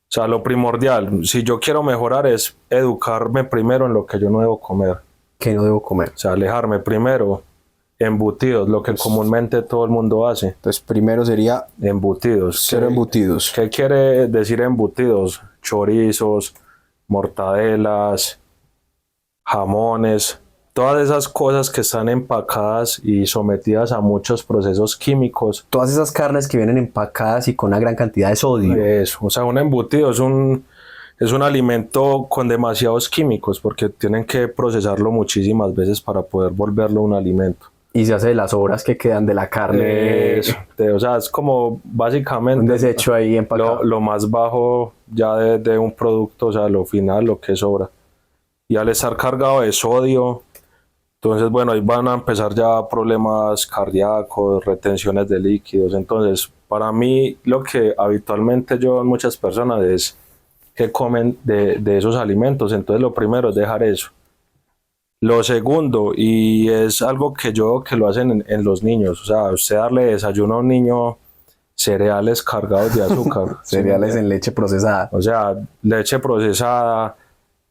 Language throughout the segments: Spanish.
O sea, lo primordial, si yo quiero mejorar es educarme primero en lo que yo no debo comer. O ¿Qué no debo comer? sea, alejarme primero. Embutidos, lo que comúnmente todo el mundo hace. Entonces, primero sería Embutidos. cero embutidos. ¿Qué quiere decir embutidos? Chorizos, mortadelas, jamones, todas esas cosas que están empacadas y sometidas a muchos procesos químicos. Todas esas carnes que vienen empacadas y con una gran cantidad de sodio. Eso, o sea, un embutido es un alimento con demasiados químicos porque tienen que procesarlo muchísimas veces para poder volverlo un alimento. Y se hace de las sobras que quedan de la carne. O sea, es como básicamente Un desecho ahí empacado. lo más bajo ya de un producto, o sea, lo final, lo que sobra. Y al estar cargado de sodio, entonces, bueno, ahí van a empezar ya problemas cardíacos, retenciones de líquidos. Entonces, para mí, lo que habitualmente yo en muchas personas es que comen de esos alimentos. Entonces, lo primero es dejar eso. Lo segundo, y es algo que yo veo que lo hacen en los niños, o sea, usted darle desayuno a un niño cereales cargados de azúcar. Cereales en leche procesada. O sea, leche procesada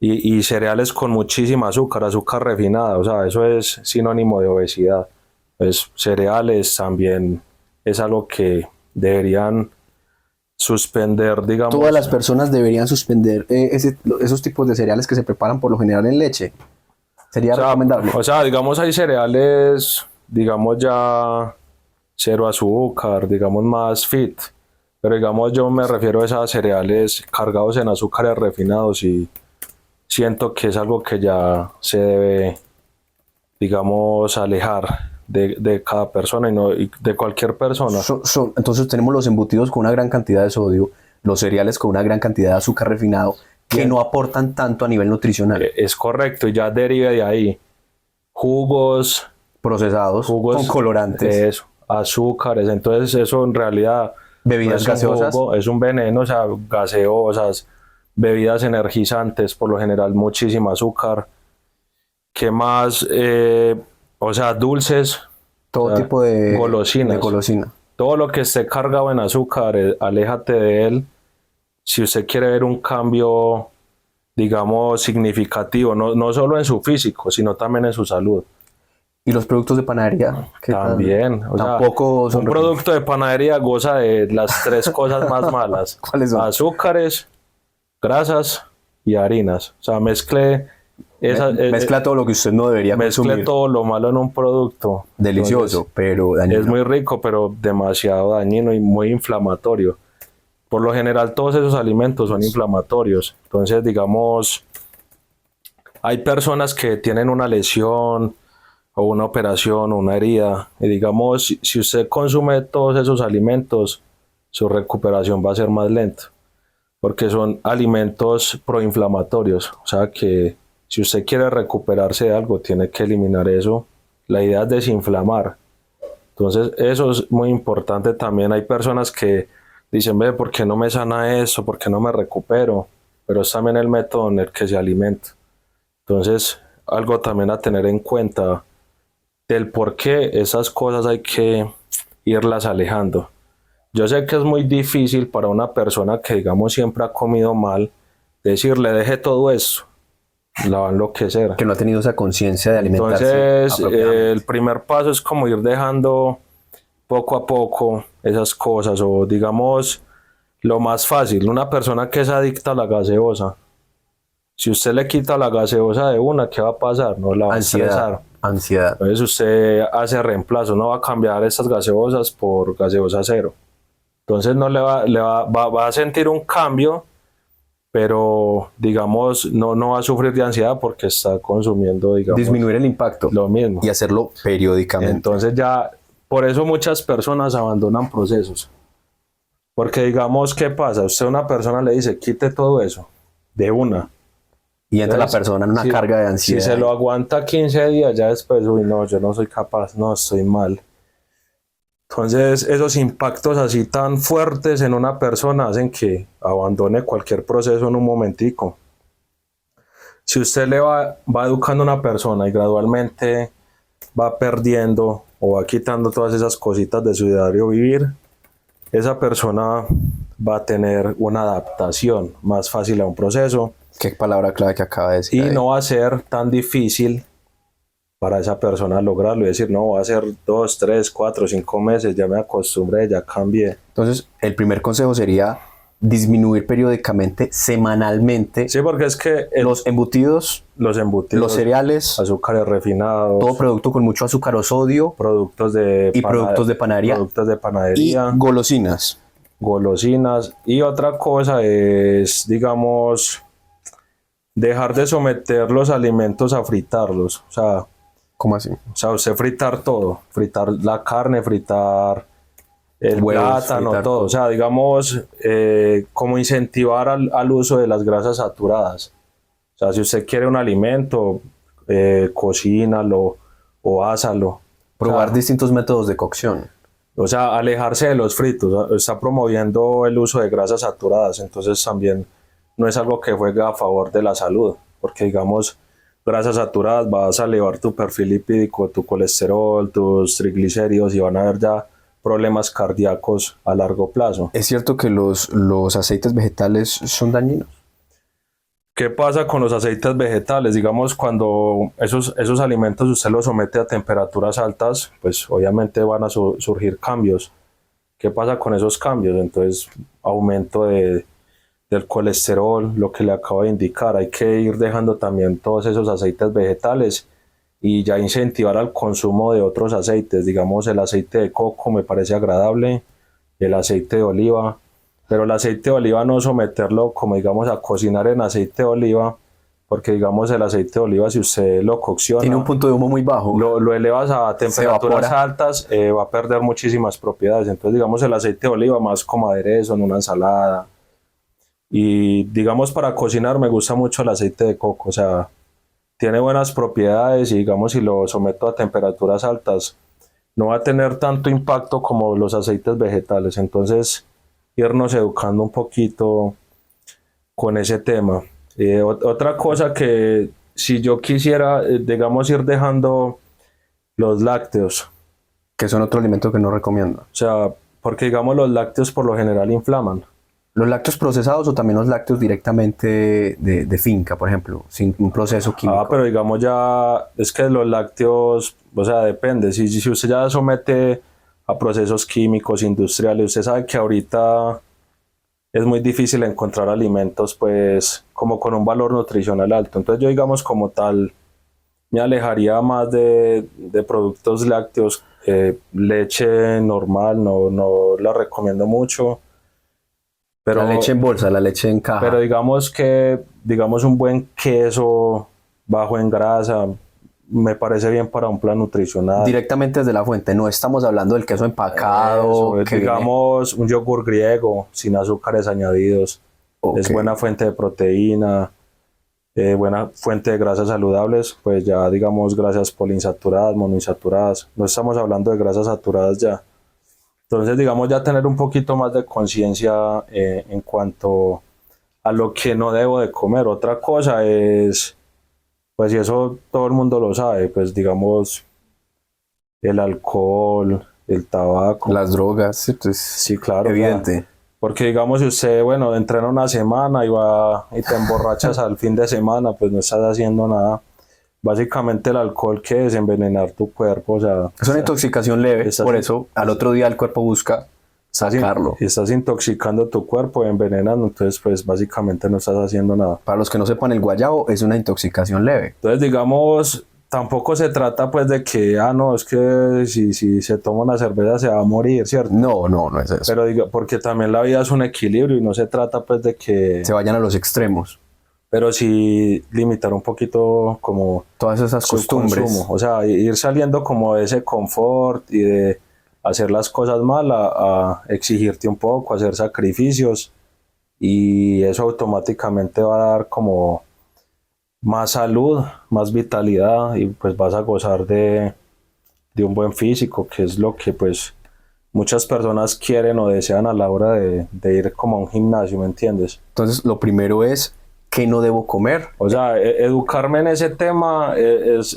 y cereales con muchísima azúcar, azúcar refinada, o sea, eso es sinónimo de obesidad. Pues cereales también es algo que deberían suspender, digamos. Todas las personas deberían suspender esos tipos de cereales que se preparan por lo general en leche. Sería recomendable. O sea, digamos, hay cereales, digamos ya cero azúcar, digamos más fit, pero digamos yo me refiero a esos cereales cargados en azúcares refinados y siento que es algo que ya se debe, digamos, alejar de cada persona y de cualquier persona. Entonces tenemos los embutidos con una gran cantidad de sodio, los cereales con una gran cantidad de azúcar refinado, que no aportan tanto a nivel nutricional. Es correcto, y ya deriva de ahí jugos Procesados, con colorantes. Eso, azúcares, entonces eso en realidad bebidas no es gaseosas. Un jugo, es un veneno, o sea, gaseosas, bebidas energizantes, por lo general muchísimo azúcar. ¿Qué más? O sea, dulces, todo o sea, tipo de golosinas. De golosina. Todo lo que esté cargado en azúcar, aléjate de él. Si usted quiere ver un cambio, digamos, significativo, no solo en su físico, sino también en su salud. Y los productos de panadería. También, o sea, tampoco son un producto de panadería goza de las tres cosas más malas. ¿Cuáles son? Azúcares, grasas y harinas. O sea, mezcla todo lo que usted no debería consumir. Mezcle todo lo malo en un producto. Delicioso, Entonces, pero dañino. es muy rico, pero demasiado dañino y muy inflamatorio. Por lo general, todos esos alimentos son inflamatorios. Entonces, digamos, hay personas que tienen una lesión o una operación o una herida, y digamos, si usted consume todos esos alimentos, su recuperación va a ser más lenta, porque son alimentos proinflamatorios, o sea que si usted quiere recuperarse de algo, tiene que eliminar eso. La idea es desinflamar. Entonces, eso es muy importante también. Hay personas que dicen, ve, ¿por qué no me sana eso? ¿Por qué no me recupero? Pero es también el método en el que se alimenta. Entonces, algo también a tener en cuenta del por qué esas cosas hay que irlas alejando. Yo sé que es muy difícil para una persona que, digamos, siempre ha comido mal, decirle, deje todo eso, la va a enloquecer. Que no ha tenido esa conciencia de alimentarse. Entonces, el primer paso es como ir dejando poco a poco esas cosas, o digamos, lo más fácil, una persona que es adicta a la gaseosa. Si usted le quita la gaseosa de una, ¿qué va a pasar? No la va a estresar. Ansiedad. Entonces usted hace reemplazo, no va a cambiar esas gaseosas por gaseosa cero. Entonces no va a sentir un cambio, pero digamos no va a sufrir de ansiedad porque está consumiendo, digamos, disminuir el impacto. Lo mismo. Y hacerlo periódicamente. Entonces ya, por eso muchas personas abandonan procesos. Porque digamos, ¿qué pasa? Usted a una persona le dice, quite todo eso, de una. Y entra la persona en una carga de ansiedad. Si se lo aguanta 15 días, ya después, uy, no, yo no soy capaz, no, estoy mal. Entonces, esos impactos así tan fuertes en una persona hacen que abandone cualquier proceso en un momentico. Si usted le va educando a una persona y gradualmente va perdiendo o va quitando todas esas cositas de su diario vivir, esa persona va a tener una adaptación más fácil a un proceso Qué palabra clave que acaba de decir y ahí. no va a ser tan difícil para esa persona lograrlo y decir, no, va a ser 2, 3, 4, 5 meses, ya me acostumbré, ya cambié. Entonces, el primer consejo sería disminuir periódicamente, semanalmente, Sí, porque es que los embutidos, los embutidos, los cereales, azúcares refinados, todo producto con mucho azúcar o sodio productos de y productos de panadería productos de y panadería, golosinas. golosinas. Y otra cosa es, digamos, dejar de someter los alimentos a fritarlos. ¿Cómo así? O sea, usted fritar todo, fritar la carne, fritar el Huevos, plátano, fritar todo. todo. O sea, digamos, como incentivar al uso de las grasas saturadas. O sea, si usted quiere un alimento, cocínalo o ásalo. Probar distintos métodos de cocción. O sea, alejarse de los fritos. Está promoviendo el uso de grasas saturadas. Entonces también no es algo que juegue a favor de la salud. Porque digamos, grasas saturadas vas a elevar tu perfil lipídico, tu colesterol, tus triglicéridos y van a haber ya problemas cardíacos a largo plazo. ¿Es cierto que los aceites vegetales son dañinos? ¿Qué pasa con los aceites vegetales? Digamos, cuando esos alimentos usted los somete a temperaturas altas, pues obviamente van a surgir cambios. ¿Qué pasa con esos cambios? Entonces, aumento del colesterol, lo que le acabo de indicar. Hay que ir dejando también todos esos aceites vegetales y ya incentivar al consumo de otros aceites. Digamos, el aceite de coco me parece agradable, el aceite de oliva. Pero el aceite de oliva no someterlo como digamos a cocinar en aceite de oliva, porque digamos el aceite de oliva si usted lo cocciona, Tiene un punto de humo muy bajo. lo elevas a temperaturas evapora. altas, va a perder muchísimas propiedades. Entonces digamos el aceite de oliva más como aderezo en una ensalada. Y digamos para cocinar me gusta mucho el aceite de coco, o sea, tiene buenas propiedades y digamos si lo someto a temperaturas altas no va a tener tanto impacto como los aceites vegetales. Entonces irnos educando un poquito con ese tema. Otra cosa que si yo quisiera, digamos, ir dejando los lácteos, Que son otro alimento que no recomiendo. o sea, porque digamos los lácteos por lo general inflaman. Los lácteos procesados o también los lácteos directamente de finca, por ejemplo, sin un proceso químico. Pero digamos ya, es que los lácteos, o sea, depende. Si usted ya somete a procesos químicos, industriales, usted sabe que ahorita es muy difícil encontrar alimentos pues como con un valor nutricional alto. Entonces yo digamos como tal me alejaría más de productos lácteos. Leche normal no la recomiendo mucho. Pero, la leche en bolsa, la leche en caja. pero digamos que un buen queso bajo en grasa me parece bien para un plan nutricional. Directamente desde la fuente, no estamos hablando del queso empacado. Eso, digamos un yogur griego sin azúcares añadidos. Ok. Es buena fuente de proteína, buena fuente de grasas saludables, pues ya digamos grasas poliinsaturadas, monoinsaturadas. No estamos hablando de grasas saturadas ya. Entonces digamos ya tener un poquito más de conciencia en cuanto a lo que no debo de comer. Otra cosa es, pues y eso todo el mundo lo sabe, pues digamos el alcohol, el tabaco. Las drogas, sí, pues, Sí, claro. evidente. Porque digamos si usted, bueno, entrena una semana y va y te emborrachas al fin de semana, pues no estás haciendo nada. Básicamente el alcohol que es envenenar tu cuerpo, o sea, Es una intoxicación leve, estás- por eso al otro día el cuerpo busca sacarlo. estás intoxicando tu cuerpo, envenenando, entonces pues básicamente no estás haciendo nada. Para los que no sepan, el guayabo es una intoxicación leve. Entonces digamos, tampoco se trata pues de que, no, es que si se toma una cerveza se va a morir, ¿cierto? No es eso. Pero diga, porque también la vida es un equilibrio y no se trata pues de que, Se vayan a los extremos. pero sí limitar un poquito como Todas esas su costumbres. consumo. O sea, ir saliendo como de ese confort y de hacer las cosas mal a exigirte un poco, hacer sacrificios y eso automáticamente va a dar como más salud, más vitalidad y pues vas a gozar de un buen físico, que es lo que pues muchas personas quieren o desean a la hora de ir como a un gimnasio, ¿me entiendes? Entonces, lo primero es qué no debo comer. O sea, educarme en ese tema es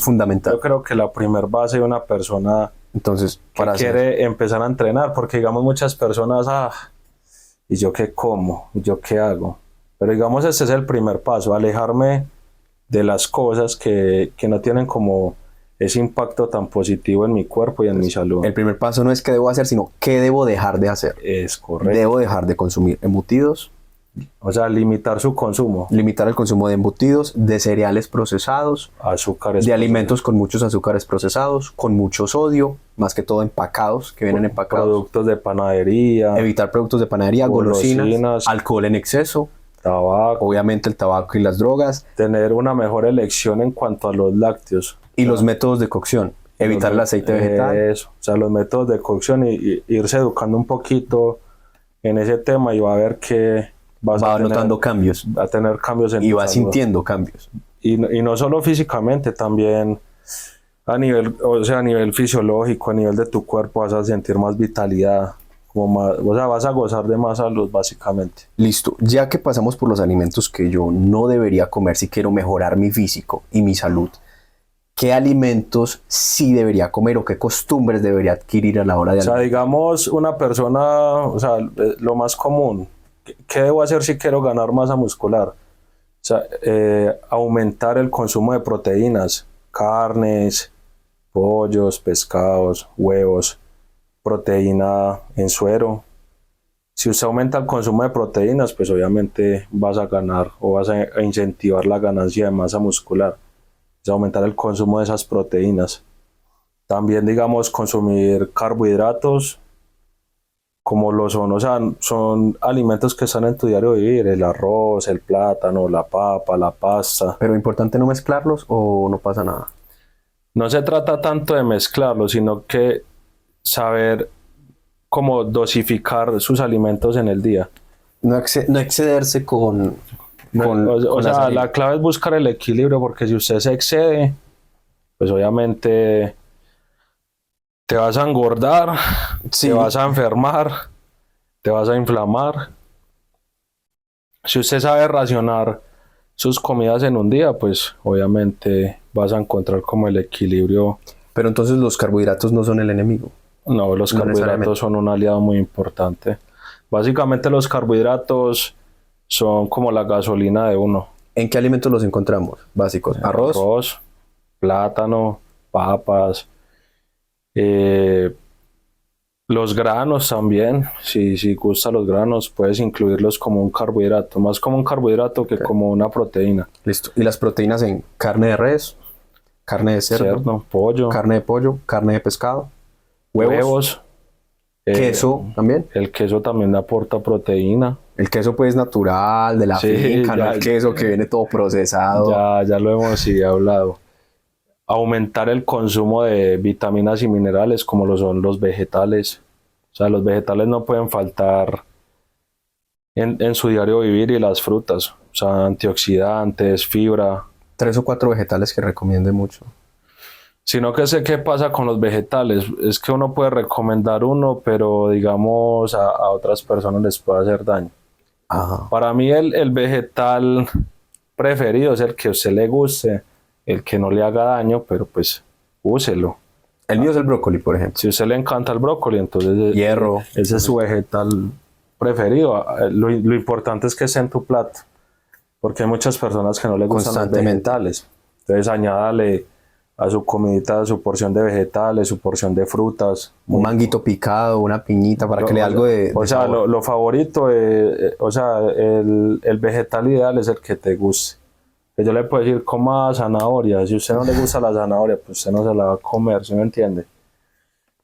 Fundamental. yo creo que la primer base de una persona Entonces, que quiere empezar a entrenar, porque digamos muchas personas, ¿Y yo qué como? ¿Y yo qué hago? Pero digamos, este es el primer paso, alejarme de las cosas que no tienen como ese impacto tan positivo en mi cuerpo y en mi salud. El primer paso no es qué debo hacer, sino qué debo dejar de hacer. Es correcto. Debo dejar de consumir embutidos, O sea, limitar su consumo. limitar el consumo de embutidos, de cereales procesados, Azúcares. de alimentos con muchos azúcares procesados, con mucho sodio, más que todo empacados, que vienen empacados. Productos de panadería. Evitar productos de panadería, golosinas, Golosinas. alcohol en exceso, Tabaco. obviamente el tabaco y las drogas, Tener una mejor elección en cuanto a los lácteos. y los métodos de cocción. Evitar el aceite vegetal. Eso. O sea, los métodos de cocción y irse educando un poquito en ese tema y va a ver que Va notando cambios va a tener cambios en y tu va salud. sintiendo cambios. Y no solo físicamente, también a nivel, o sea, a nivel fisiológico, a nivel de tu cuerpo vas a sentir más vitalidad, como más, o sea, vas a gozar de más salud básicamente. Listo, ya que pasamos por los alimentos que yo no debería comer si quiero mejorar mi físico y mi salud, ¿qué alimentos sí debería comer o qué costumbres debería adquirir a la hora de O sea, alimentar? digamos una persona, o sea, lo más común, ¿qué debo hacer si quiero ganar masa muscular? O sea, aumentar el consumo de proteínas, carnes, pollos, pescados, huevos, proteína en suero. Si usted aumenta el consumo de proteínas, pues obviamente vas a ganar o vas a incentivar la ganancia de masa muscular. Es aumentar el consumo de esas proteínas. También, digamos, consumir carbohidratos, como lo son, o sea, son alimentos que están en tu diario vivir, el arroz, el plátano, la papa, la pasta. Pero importante no mezclarlos o no pasa nada. No se trata tanto de mezclarlos, sino que saber cómo dosificar sus alimentos en el día. No, no excederse con O las sea, harinas. la clave es buscar el equilibrio, porque si usted se excede, pues obviamente te vas a engordar, Sí. te vas a enfermar, te vas a inflamar. Si usted sabe racionar sus comidas en un día, pues obviamente vas a encontrar como el equilibrio. Pero entonces los carbohidratos no son el enemigo. No, los No carbohidratos necesariamente. son un aliado muy importante. Básicamente los carbohidratos son como la gasolina de uno. ¿En qué alimentos los encontramos? Básicos. Arroz. Plátano, papas, eh, los granos también. Si gustan los granos, puedes incluirlos como un carbohidrato, más como un carbohidrato que como una proteína. Listo. Y las proteínas en carne de res, carne de cerdo, Cerdo, pollo, carne de pollo, carne de pescado, huevos, queso también. El queso también aporta proteína. El queso pues natural, de la Sí, finca, no ya- el queso que viene todo procesado. Ya lo hemos sí, hablado. Aumentar el consumo de vitaminas y minerales como lo son los vegetales. O sea, los vegetales no pueden faltar en su diario vivir, y las frutas. O sea, antioxidantes, fibra. 3 o 4 vegetales que recomiende mucho. Sino que sé qué pasa con los vegetales. Es que uno puede recomendar uno, pero digamos a otras personas les puede hacer daño. Ajá. Para mí el vegetal preferido es el que a usted le guste, el que no le haga daño, pero pues úselo. El mío es el brócoli, por ejemplo. Si a usted le encanta el brócoli, entonces Hierro. ese es su vegetal preferido. Lo importante es que esté en tu plato, porque hay muchas personas que no les gustan los Constantemente. vegetales. Entonces añádale a su comidita su porción de vegetales, su porción de frutas. Un manguito picado, una piñita para que le dé algo de O sea, sabor. lo favorito, o sea, el vegetal ideal es el que te guste. Que yo le puedo decir, coma zanahoria. Si a usted no le gusta la zanahoria, pues usted no se la va a comer, ¿sí me entiende?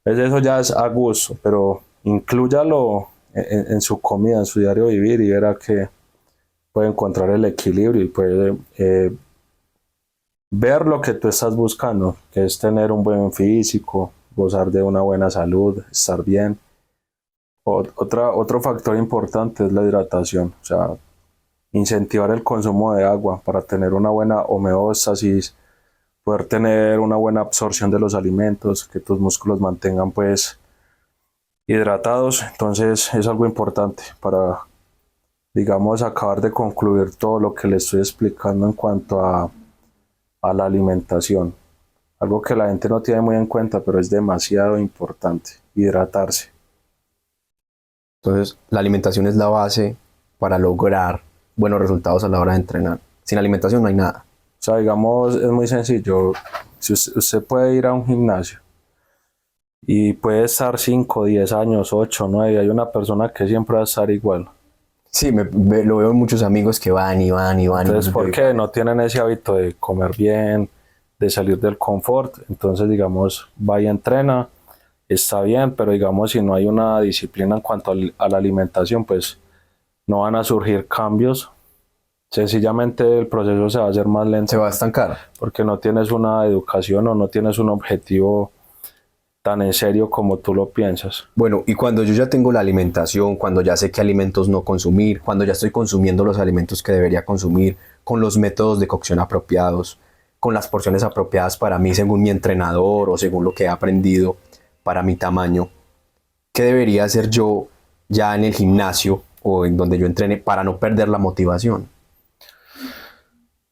Entonces eso ya es a gusto, pero inclúyalo en su comida, en su diario vivir, y verá que puede encontrar el equilibrio y puede ver lo que tú estás buscando, que es tener un buen físico, gozar de una buena salud, estar bien. Otro factor importante es la hidratación, o sea, incentivar el consumo de agua para tener una buena homeostasis, poder tener una buena absorción de los alimentos, que tus músculos mantengan pues hidratados. Entonces es algo importante para, digamos, acabar de concluir todo lo que le estoy explicando en cuanto a la alimentación. Algo que la gente no tiene muy en cuenta, pero es demasiado importante, hidratarse. Entonces, la alimentación es la base para lograr buenos resultados a la hora de entrenar. Sin alimentación no hay nada. O sea, digamos, es muy sencillo. Si usted puede ir a un gimnasio y puede estar 5, 10 años, 8, 9, hay una persona que siempre va a estar igual. Sí, lo veo en muchos amigos que van y van y van. Entonces, y ¿por qué? No tienen ese hábito de comer bien, de salir del confort. Entonces, digamos, va y entrena, está bien, pero digamos, si no hay una disciplina en cuanto a la alimentación, pues no van a surgir cambios. Sencillamente el proceso se va a hacer más lento Se va a estancar. porque no tienes una educación o no tienes un objetivo tan en serio como tú lo piensas. Bueno, y cuando yo ya tengo la alimentación, cuando ya sé qué alimentos no consumir, cuando ya estoy consumiendo los alimentos que debería consumir, con los métodos de cocción apropiados, con las porciones apropiadas para mí según mi entrenador o según lo que he aprendido para mi tamaño, ¿qué debería hacer yo ya en el gimnasio o en donde yo entrene para no perder la motivación?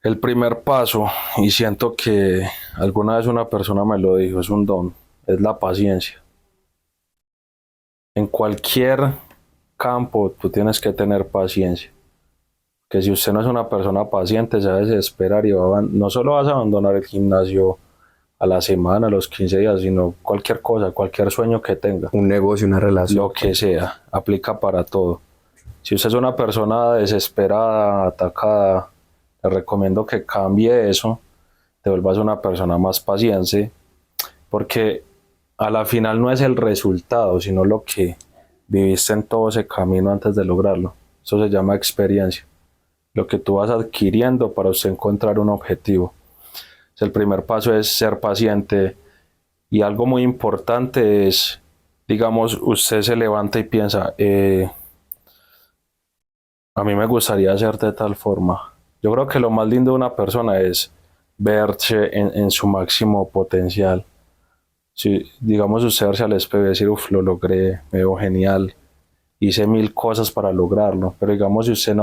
El primer paso, y siento que alguna vez una persona me lo dijo, es un don, es la paciencia. En cualquier campo tú tienes que tener paciencia. Que si usted no es una persona paciente, se va a desesperar y no solo vas a abandonar el gimnasio a la semana, a los 15 días, sino cualquier cosa, cualquier sueño que tenga. Un negocio, una relación. Lo que sea, aplica para todo. Si usted es una persona desesperada, atacada, le recomiendo que cambie eso, te vuelvas una persona más paciente, porque a la final no es el resultado, sino lo que viviste en todo ese camino antes de lograrlo. Eso se llama experiencia. Lo que tú vas adquiriendo para usted encontrar un objetivo. El primer paso es ser paciente, y algo muy importante es, digamos, usted se levanta y piensa, a mí me gustaría hacer de tal forma. Yo creo que lo más lindo de una persona es verse en su máximo potencial. Si, digamos, usted verse al espejo y decir, uff, lo logré, me veo genial, hice 1000 cosas para lograrlo. Pero digamos, si usted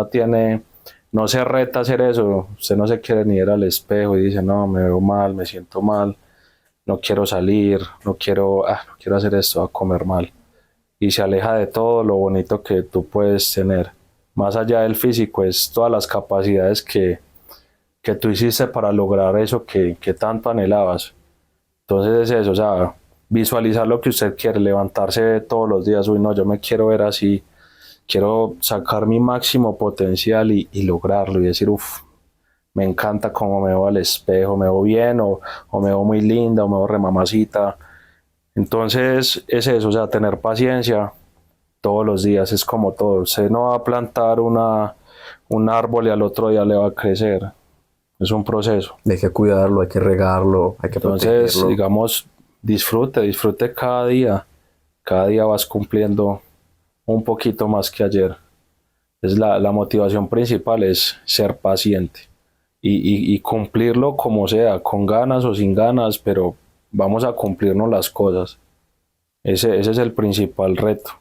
no se reta a hacer eso, usted no se quiere ni ir al espejo y dice, no, me veo mal, me siento mal, no quiero salir, no quiero hacer esto, a comer mal. Y se aleja de todo lo bonito que tú puedes tener. Más allá del físico, es todas las capacidades que tú hiciste para lograr eso que tanto anhelabas. Entonces es eso, o sea, visualizar lo que usted quiere, levantarse todos los días, uy, no, yo me quiero ver así, quiero sacar mi máximo potencial y lograrlo y decir, uff, me encanta cómo me veo al espejo, me veo bien o me veo muy linda o me veo re mamacita. Entonces es eso, o sea, tener paciencia todos los días, es como todo. Usted no va a plantar un árbol y al otro día le va a crecer. Es un proceso. Hay que cuidarlo, hay que regarlo, hay que Entonces, protegerlo. digamos, disfrute cada día. Cada día vas cumpliendo un poquito más que ayer. Es la motivación principal es ser paciente y cumplirlo como sea, con ganas o sin ganas, pero vamos a cumplirnos las cosas. Ese es el principal reto.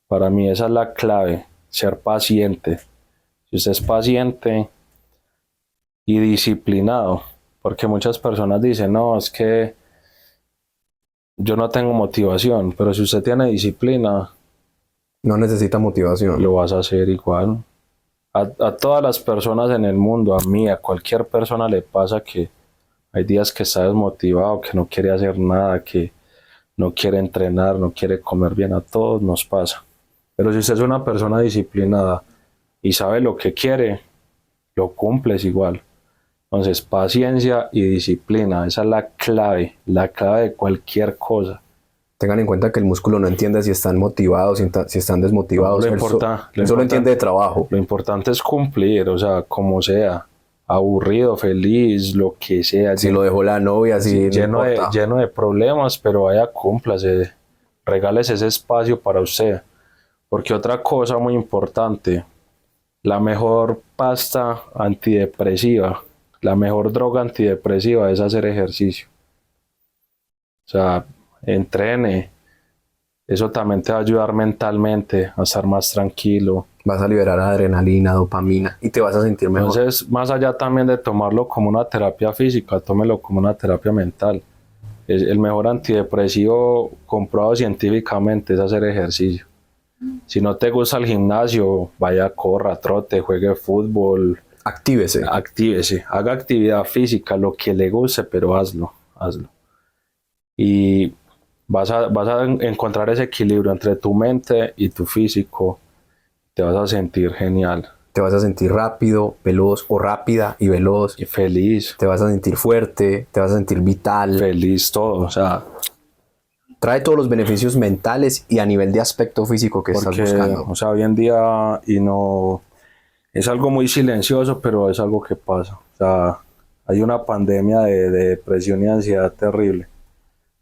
Para mí esa es la clave, ser paciente. Si usted es paciente y disciplinado, porque muchas personas dicen, no, es que yo no tengo motivación, pero si usted tiene disciplina, No necesita motivación. lo vas a hacer igual. A todas las personas en el mundo, a mí, a cualquier persona le pasa que hay días que está desmotivado, que no quiere hacer nada, que no quiere entrenar, no quiere comer bien, a todos nos pasa. Pero si usted es una persona disciplinada y sabe lo que quiere, lo cumples igual. Entonces, paciencia y disciplina, esa es la clave de cualquier cosa. Tengan en cuenta que el músculo no entiende si están motivados, si están desmotivados. Lo Él importa- solo entiende de trabajo. Lo importante es cumplir, o sea, como sea, aburrido, feliz, lo que sea, Si lo dejó la novia, si no importa. lleno de problemas, pero vaya, cúmplase, regálese ese espacio para usted. Porque otra cosa muy importante, la mejor pasta antidepresiva, la mejor droga antidepresiva es hacer ejercicio. O sea, entrene, eso también te va a ayudar mentalmente a estar más tranquilo. Vas a liberar adrenalina, dopamina y te vas a sentir mejor. Entonces, más allá también de tomarlo como una terapia física, tómelo como una terapia mental. El mejor antidepresivo comprobado científicamente es hacer ejercicio. Si no te gusta el gimnasio, vaya, corra, trote, juegue fútbol, Actívese. actívese, haga actividad física, lo que le guste, pero hazlo, hazlo. Y vas a encontrar ese equilibrio entre tu mente y tu físico. Te vas a sentir genial Te vas a sentir rápido, veloz o rápida y veloz. y feliz, Te vas a sentir fuerte, te vas a sentir vital. feliz todo. O sea, Trae todos los beneficios mentales y a nivel de aspecto físico que estás porque, buscando. o sea, hoy en día, y no, es algo muy silencioso, pero es algo que pasa. O sea, hay una pandemia de depresión y ansiedad terrible.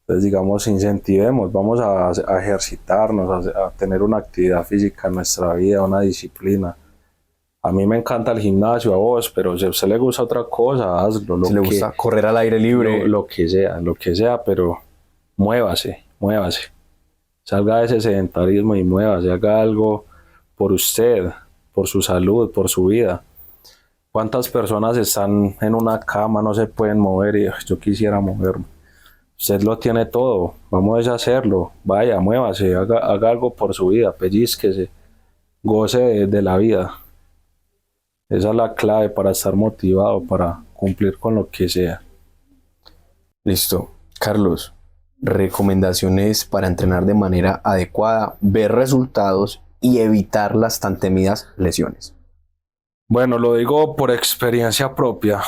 Entonces, digamos, incentivemos, vamos a ejercitarnos, a tener una actividad física en nuestra vida, una disciplina. A mí me encanta el gimnasio, a vos, pero si a usted le gusta otra cosa, hazlo. Si le gusta correr al aire libre, lo que sea, pero muévase, muévase. Salga de ese sedentarismo y muévase, haga algo por usted, por su salud, por su vida. ¿Cuántas personas están en una cama, no se pueden mover y yo quisiera moverme? Usted lo tiene todo, vamos a hacerlo, vaya, muévase, haga algo por su vida, pellizquese, goce de la vida. Esa es la clave para estar motivado, para cumplir con lo que sea. listo. Carlos, recomendaciones para entrenar de manera adecuada, ver resultados y evitar las tan temidas lesiones. Bueno, lo digo por experiencia propia.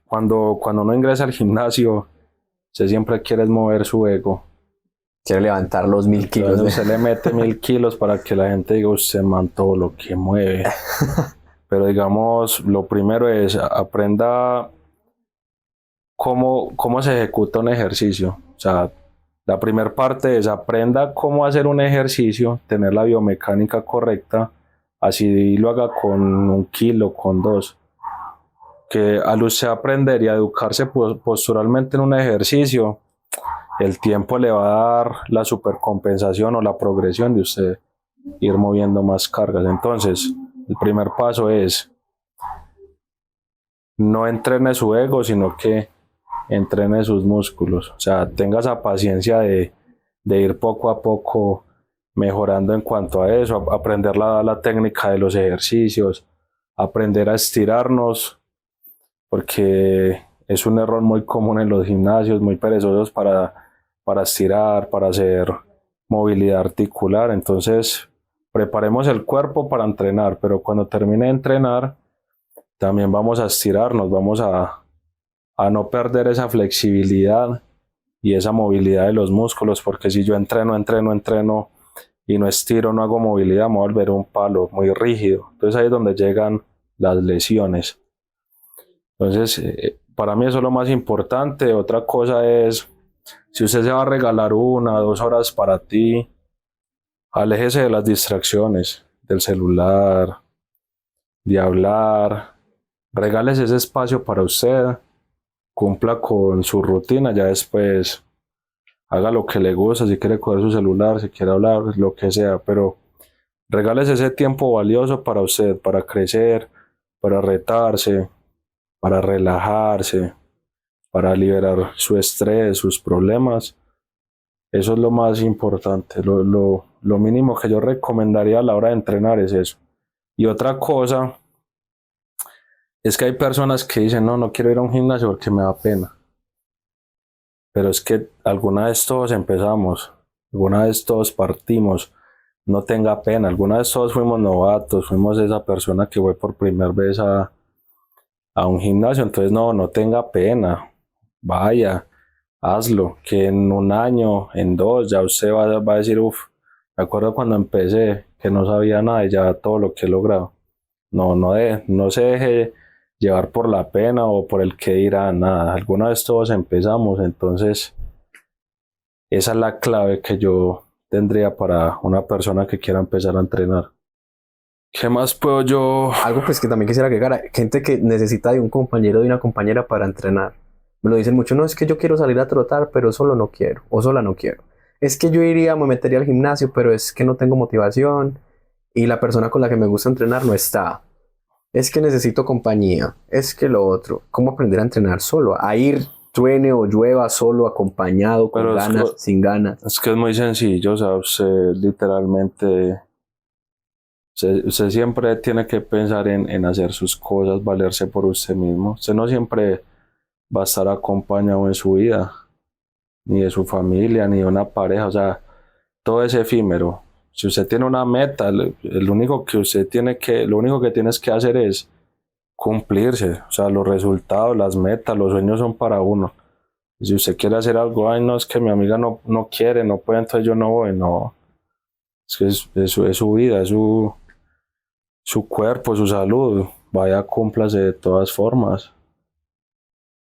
Cuando uno ingresa al gimnasio, usted siempre quiere mover su ego. Quiere levantar los 1000 kilos. Entonces usted le mete 1000 kilos para que la gente diga, usted man, todo lo que mueve. Pero digamos, lo primero es aprenda cómo se ejecuta un ejercicio. O sea, la primera parte es aprenda cómo hacer un ejercicio, tener la biomecánica correcta, así lo haga con 1 kilo, con 2. Que al usted aprender y a educarse posturalmente en un ejercicio, el tiempo le va a dar la supercompensación o la progresión de usted ir moviendo más cargas. Entonces, el primer paso es no entrene su ego, sino que entrene sus músculos. O sea, tenga esa paciencia de ir poco a poco mejorando en cuanto a eso, aprender la técnica de los ejercicios, aprender a estirarnos, porque es un error muy común en los gimnasios, muy perezosos para estirar, para hacer movilidad articular. Entonces, preparemos el cuerpo para entrenar, pero cuando termine de entrenar, también vamos a estirarnos, vamos a no perder esa flexibilidad y esa movilidad de los músculos, porque si yo entreno y no estiro, no hago movilidad, me voy a volver un palo muy rígido. Entonces ahí es donde llegan las lesiones. Entonces, para mí eso es lo más importante. Otra cosa es, si usted se va a regalar 1 o 2 horas para ti, aléjese de las distracciones, del celular, de hablar, regálese ese espacio para usted, cumpla con su rutina, ya después haga lo que le gusta, si quiere coger su celular, si quiere hablar, lo que sea, pero regálese ese tiempo valioso para usted, para crecer, para retarse, para relajarse, para liberar su estrés, sus problemas. Eso es lo más importante, lo mínimo que yo recomendaría a la hora de entrenar es eso. Y otra cosa es que hay personas que dicen, no quiero ir a un gimnasio porque me da pena. Pero es que alguna vez todos empezamos, alguna vez todos partimos, no tenga pena, alguna vez todos fuimos novatos, fuimos esa persona que fue por primera vez a un gimnasio, entonces no tenga pena, vaya, hazlo, que en 1 año, en 2, ya usted va a decir, uff, me acuerdo cuando empecé que no sabía nada y ya todo lo que he logrado. No se deje llevar por la pena o por el que dirá nada. Alguna vez todos empezamos, entonces esa es la clave que yo tendría para una persona que quiera empezar a entrenar. ¿Qué más puedo yo? Algo pues que también quisiera agregar, gente que necesita de un compañero o de una compañera para entrenar. Me lo dicen mucho, no, es que yo quiero salir a trotar, pero solo no quiero, o sola no quiero. Es que yo me metería al gimnasio, pero es que no tengo motivación y la persona con la que me gusta entrenar no está. Es que necesito compañía, es que lo otro. ¿Cómo aprender a entrenar solo? A ir, truene o llueva, solo, acompañado, con Pero ganas, sin ganas. Es que es muy sencillo, o sea, usted literalmente Usted siempre tiene que pensar en hacer sus cosas, valerse por usted mismo. Usted no siempre va a estar acompañado en su vida, ni de su familia, ni de una pareja. O sea, todo es efímero. Si usted tiene una meta, lo único que tienes que hacer es cumplirse. O sea, los resultados, las metas, los sueños son para uno. Si usted quiere hacer algo, ay, no, es que mi amiga no quiere, no puede, entonces yo no voy. No, es que es su vida, es su cuerpo, su salud. Vaya, cúmplase de todas formas.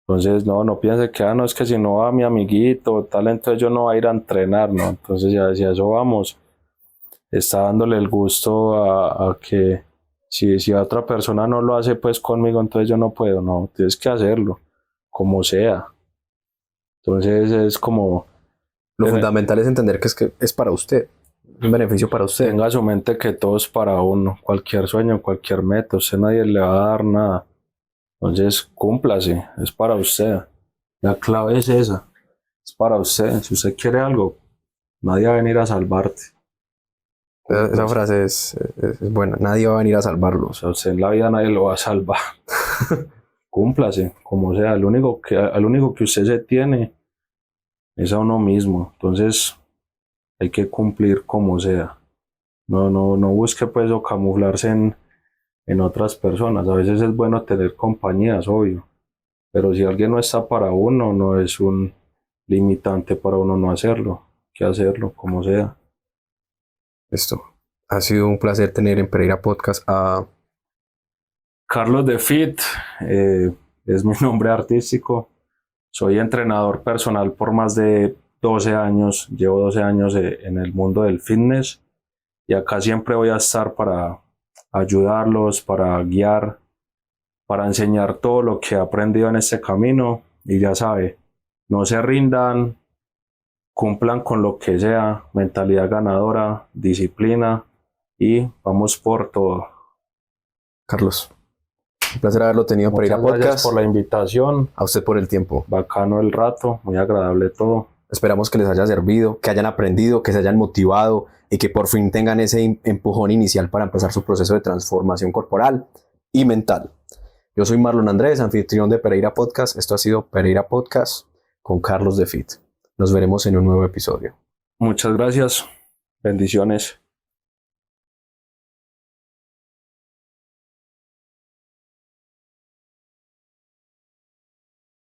Entonces, no piense que, no, es que si no va mi amiguito, tal, entonces yo no voy a ir a entrenar, ¿no? Entonces, ya si a eso vamos, está dándole el gusto a que si a otra persona no lo hace, pues conmigo, entonces yo no puedo, no, tienes que hacerlo, como sea. Entonces, es como, Lo fundamental es entender que es para usted, un beneficio para usted. tenga su mente que todo es para uno, cualquier sueño, cualquier meta, usted nadie le va a dar nada. Entonces, cúmplase, es para usted. La clave es esa, es para usted. Si usted quiere algo, nadie va a venir a salvarte. Esa frase es buena, nadie va a venir a O salvarlos. sea, usted en la vida nadie lo va a salvar. Cúmplase, como sea. Al único que usted se tiene es a uno mismo. Entonces, hay que cumplir como sea. No busque pues o camuflarse en otras personas. A veces es bueno tener compañías, obvio. Pero si alguien no está para uno, no es un limitante para uno no hacerlo. Hay que hacerlo, como sea. Esto. Ha sido un placer tener en Pereira Podcast a Carlos de Fit es mi nombre artístico. Soy entrenador personal por más de 12 años. Llevo 12 años en el mundo del fitness. Y acá siempre voy a estar para ayudarlos, para guiar, para enseñar todo lo que he aprendido en este camino. Y ya sabe, no se rindan, cumplan con lo que sea, mentalidad ganadora, disciplina y vamos por todo. Carlos. Un placer haberlo tenido en Pereira Muchas gracias Podcast. por la invitación. A usted por el tiempo. Bacano el rato, muy agradable todo. Esperamos que les haya servido, que hayan aprendido, que se hayan motivado y que por fin tengan ese empujón inicial para empezar su proceso de transformación corporal y mental. Yo soy Marlon Andrés, anfitrión de Pereira Podcast. Esto ha sido Pereira Podcast con Carlos de Fit. Nos veremos en un nuevo episodio. Muchas gracias. Bendiciones.